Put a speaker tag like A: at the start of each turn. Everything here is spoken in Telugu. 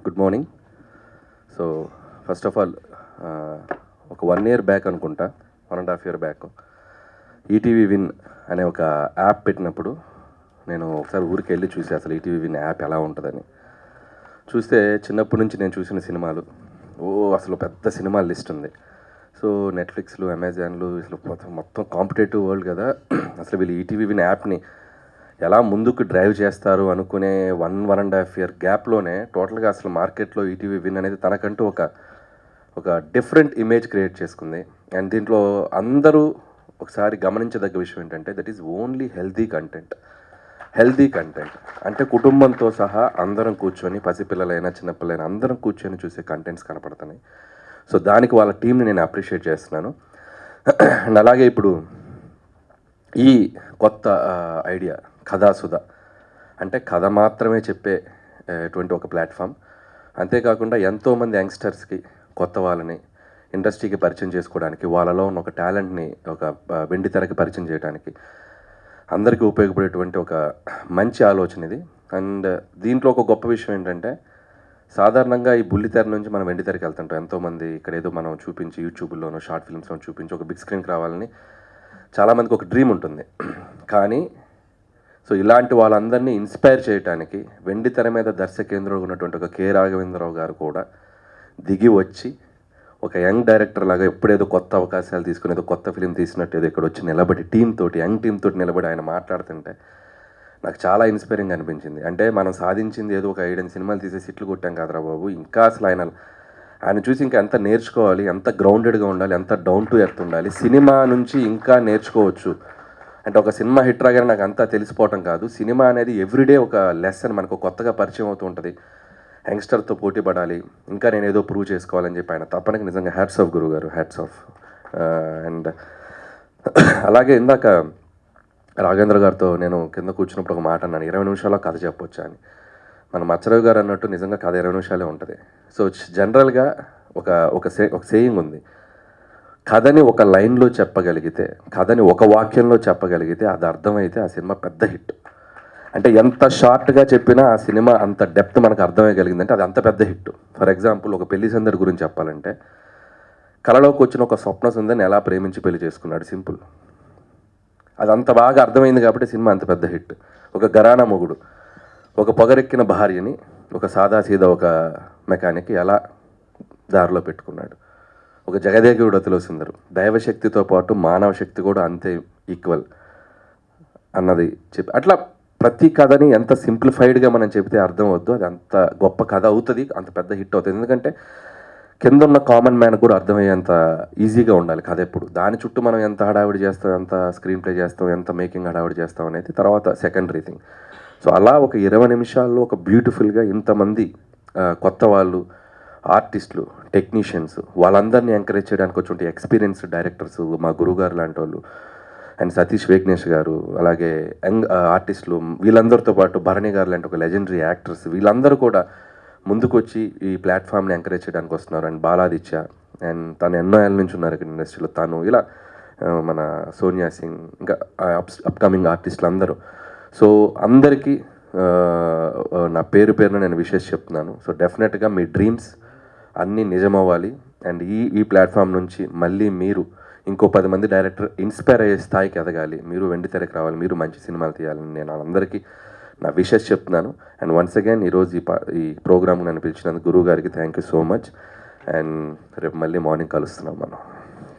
A: Good morning. So first of all ఒక 1 year బ్యాక్ అనుకుంటా, 1.5 year బ్యాక్ ఈటీవీ విన్ అనే ఒక యాప్ పెట్టినప్పుడు నేను ఒకసారి ఊరికి వెళ్ళి చూసి అసలు ఈటీవీ విన్ యాప్ ఎలా ఉంటుందని చూస్తే చిన్నప్పటి నుంచి నేను చూసిన సినిమాలు అసలు పెద్ద సినిమాల లిస్ట్ ఉంది. సో నెట్ఫ్లిక్స్లు, అమెజాన్లు అసలు మొత్తం కాంపిటేటివ్ వరల్డ్ కదా. అసలు వీళ్ళు ఈటీవీ విన్ యాప్ని ఎలా ముందుకు డ్రైవ్ చేస్తారు అనుకునే 1.5 year గ్యాప్లోనే టోటల్గా అసలు మార్కెట్లో ఈటీవీ విన్ అనేది తనకంటూ ఒక డిఫరెంట్ ఇమేజ్ క్రియేట్ చేసుకుంది. అండ్ దీంట్లో అందరూ ఒకసారి గమనించదగ్గ విషయం ఏంటంటే that is only healthy content అంటే కుటుంబంతో సహా అందరం కూర్చొని, పసిపిల్లలైనా చిన్నపిల్లలైనా అందరం కూర్చొని చూసే కంటెంట్స్ కనపడుతున్నాయి. సో దానికి వాళ్ళ టీంని నేను అప్రిషియేట్ చేస్తున్నాను. అండ్ అలాగే ఇప్పుడు ఈ కొత్త ఐడియా కథాసుధ అంటే కథ మాత్రమే చెప్పేటువంటి ఒక ప్లాట్ఫామ్. అంతేకాకుండా ఎంతోమంది యంగ్స్టర్స్కి, కొత్త వాళ్ళని ఇండస్ట్రీకి పరిచయం చేసుకోవడానికి, వాళ్ళలో ఉన్న ఒక టాలెంట్ని ఒక వెండి తెరకి పరిచయం చేయడానికి అందరికీ ఉపయోగపడేటువంటి ఒక మంచి ఆలోచన ఇది. అండ్ దీంట్లో ఒక గొప్ప విషయం ఏంటంటే సాధారణంగా ఈ బుల్లితెర నుంచి మనం వెండి తెరకి వెళ్తుంటాం. ఎంతోమంది ఇక్కడ ఏదో మనం చూపించి యూట్యూబ్లోనో షార్ట్ ఫిల్మ్స్లో చూపించి ఒక బిగ్ స్క్రీన్కి రావాలని చాలామందికి ఒక డ్రీమ్ ఉంటుంది. కానీ సో ఇలాంటి వాళ్ళందరినీ ఇన్స్పైర్ చేయడానికి వెండి తెర మీద దర్శకేంద్రుడు ఉన్నటువంటి ఒక కె రాఘవేంద్రరావు గారు కూడా దిగి వచ్చి ఒక యంగ్ డైరెక్టర్ లాగా ఎప్పుడేదో కొత్త అవకాశాలు తీసుకుని ఏదో కొత్త ఫిలిం తీసినట్టు ఏదో ఇక్కడ వచ్చి నిలబడి యంగ్ టీమ్ తోటి నిలబడి ఆయన మాట్లాడుతుంటే నాకు చాలా ఇన్స్పైరింగ్ అనిపించింది. అంటే మనం సాధించింది ఏదో ఒక 5 సినిమాలు తీసేసి ఇట్లు కొట్టాం కాదురా బాబు, ఇంకా అసలు ఆయన చూసి ఇంకా ఎంత నేర్చుకోవాలి, ఎంత గ్రౌండెడ్గా ఉండాలి, ఎంత డౌన్ టు ఎర్త్ ఉండాలి, సినిమా నుంచి ఇంకా నేర్చుకోవచ్చు. అంటే ఒక సినిమా హిట్ రాగానే నాకు అంతా తెలిసిపోవటం కాదు, సినిమా అనేది ఎవ్రీడే ఒక లెసన్ మనకు కొత్తగా పరిచయం అవుతూ ఉంటుంది. యంగ్స్టర్తో పోటీ పడాలి, ఇంకా నేను ఏదో ప్రూవ్ చేసుకోవాలని చెప్పి ఆయన తప్పనకి నిజంగా హ్యాట్స్ ఆఫ్ గురువు గారు, హ్యాట్స్ ఆఫ్. అండ్ అలాగే ఇందాక రాఘవేంద్ర గారితో నేను కింద కూర్చున్నప్పుడు ఒక మాట అన్నాను, 20 నిమిషాల్లో కథ చెప్పొచ్చా అని. మన మచ్చరావు గారు అన్నట్టు నిజంగా కథ 20 నిమిషాలే ఉంటుంది. సో జనరల్గా ఒక సేయింగ్ ఉంది, కథని ఒక లైన్లో చెప్పగలిగితే, కథని ఒక వాక్యంలో చెప్పగలిగితే అది అర్థమైతే ఆ సినిమా పెద్ద హిట్. అంటే ఎంత షార్ట్గా చెప్పినా ఆ సినిమా అంత డెప్త్ మనకు అర్థమయ్యగలిగిందంటే అది అంత పెద్ద హిట్. ఫర్ ఎగ్జాంపుల్ ఒక పెళ్లి సందడి గురించి చెప్పాలంటే, కళలోకి వచ్చిన ఒక స్వప్న సుందరిని ఎలా ప్రేమించి పెళ్లి చేసుకున్నాడు, సింపుల్. అది అంత బాగా అర్థమైంది కాబట్టి సినిమా అంత పెద్ద హిట్. ఒక ఘరానా మొగుడు ఒక పొగరెక్కిన భార్యని ఒక సాదాసీదా ఒక మెకానిక్ ఎలా దారిలో పెట్టుకున్నాడు. ఒక జగదేగుడు అతిలో సుందరు, దైవశక్తితో పాటు మానవ శక్తి కూడా అంతే ఈక్వల్ అన్నది చెప్పి, అట్లా ప్రతి కథని ఎంత సింప్లిఫైడ్గా మనం చెబితే అర్థం అవద్దు, అది అంత గొప్ప కథ అవుతుంది, అంత పెద్ద హిట్ అవుతుంది. ఎందుకంటే కింద ఉన్న కామన్ మ్యాన్ కూడా అర్థమయ్యేంత ఈజీగా ఉండాలి కథ. ఎప్పుడు దాని చుట్టూ మనం ఎంత హడావిడి చేస్తాం, ఎంత స్క్రీన్ ప్లే చేస్తాం, ఎంత మేకింగ్ హడావిడి చేస్తాం అనేది తర్వాత సెకండరీ థింగ్. సో అలా ఒక 20 నిమిషాల్లో ఒక బ్యూటిఫుల్గా ఇంతమంది కొత్త వాళ్ళు, ఆర్టిస్టులు, టెక్నీషియన్స్, వాళ్ళందరినీ ఎంకరేజ్ చేయడానికి వచ్చి ఎక్స్పీరియన్స్ డైరెక్టర్స్, మా గురువుగారు లాంటి వాళ్ళు, అండ్ సతీష్ వేగ్నేష్ గారు, అలాగే యంగ్ ఆర్టిస్టులు, వీళ్ళందరితో పాటు భరణి గారు లాంటి ఒక లెజెండరీ యాక్టర్స్, వీళ్ళందరూ కూడా ముందుకు వచ్చి ఈ ప్లాట్ఫామ్ని ఎంకరేజ్ చేయడానికి వస్తున్నారు. అండ్ బాలాదిత్య, అండ్ తను ఎన్నో ఏళ్ళ నుంచి ఉన్నారు ఇక్కడ ఇండస్ట్రీలో, తను ఇలా మన సోనియా సింగ్, ఇంకా అప్కమింగ్ ఆర్టిస్టులు అందరూ. సో అందరికీ నా పేరున నేను విషెస్ చెప్తున్నాను. సో డెఫినెట్గా మీ డ్రీమ్స్ అన్నీ నిజమవ్వాలి. అండ్ ఈ ప్లాట్ఫామ్ నుంచి మళ్ళీ మీరు ఇంకో 10 మంది డైరెక్టర్ ఇన్స్పైర్ అయ్యే స్థాయికి ఎదగాలి, మీరు వెండి తెరకి రావాలి, మీరు మంచి సినిమాలు తీయాలని నేను అందరికీ నా విషెస్ చెప్తున్నాను. అండ్ వన్స్ అగైన్ ఈరోజు ఈ ప్రోగ్రామ్ నన్ను పిలిచినందుకు గురువు గారికి thank you so much. And రేపు మళ్ళీ మార్నింగ్ కలుస్తున్నాం మనం.